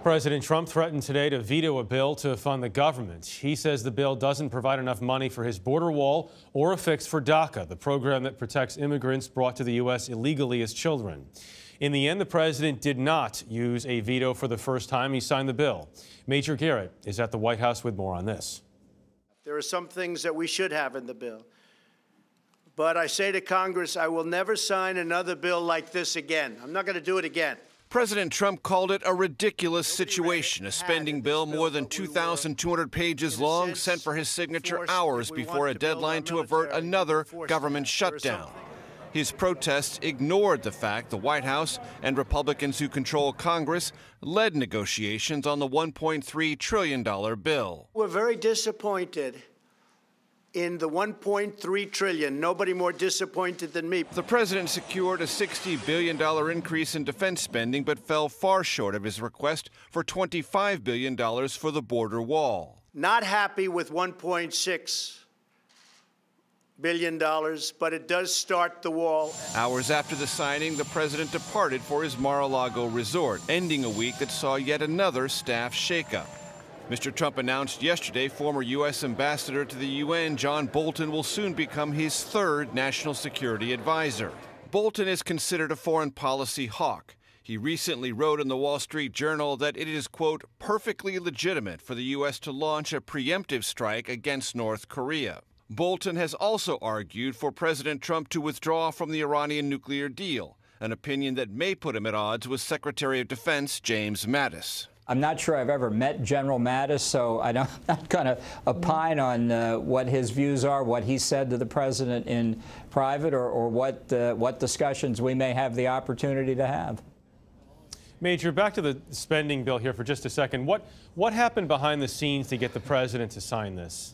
President Trump threatened today to veto a bill to fund the government. He says the bill doesn't provide enough money for his border wall or a fix for DACA, the program that protects immigrants brought to the U.S. illegally as children. In the end, the president did not use a veto for the first time. He signed the bill. Major Garrett is at the White House with more on this. There are some things that we should have in the bill. But I say to Congress, I will never sign another bill like this again. I'm not going to do it again. President Trump called it a ridiculous situation, a spending bill more than 2,200 pages long, sent for his signature hours before a deadline to avert another government shutdown. His protests ignored the fact the White House and Republicans who control Congress led negotiations on the $1.3 trillion bill. We're very disappointed in the $1.3 trillion. Nobody more disappointed than me. The president secured a $60 billion increase in defense spending, but fell far short of his request for $25 billion for the border wall. Not happy with $1.6 billion, but it does start the wall. Hours after the signing, the president departed for his Mar-a-Lago resort, ending a week that saw yet another staff shakeup. Mr. Trump announced yesterday former U.S. Ambassador to the UN John Bolton will soon become his third national security advisor. Bolton is considered a foreign policy hawk. He recently wrote in the Wall Street Journal that it is, quote, perfectly legitimate for the U.S. to launch a preemptive strike against North Korea. Bolton has also argued for President Trump to withdraw from the Iranian nuclear deal, an opinion that may put him at odds with Secretary of Defense James Mattis. I'm not sure I've ever met General Mattis, so I'm not going to opine on what his views are, what he said to the president in private, or what discussions we may have the opportunity to have. Major, back to the spending bill here for just a second. What happened behind the scenes to get the president to sign this?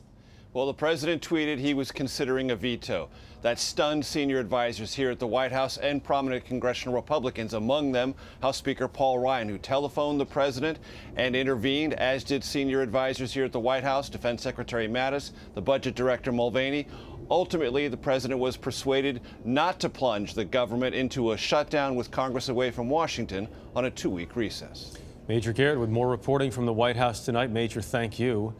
Well, the president tweeted he was considering a veto. That stunned senior advisors here at the White House and prominent congressional Republicans, among them House Speaker Paul Ryan, who telephoned the president and intervened, as did senior advisors here at the White House, Defense Secretary Mattis, the Budget Director Mulvaney. Ultimately, the president was persuaded not to plunge the government into a shutdown with Congress away from Washington on a 2-week recess. Major Garrett with more reporting from the White House tonight. Major, thank you.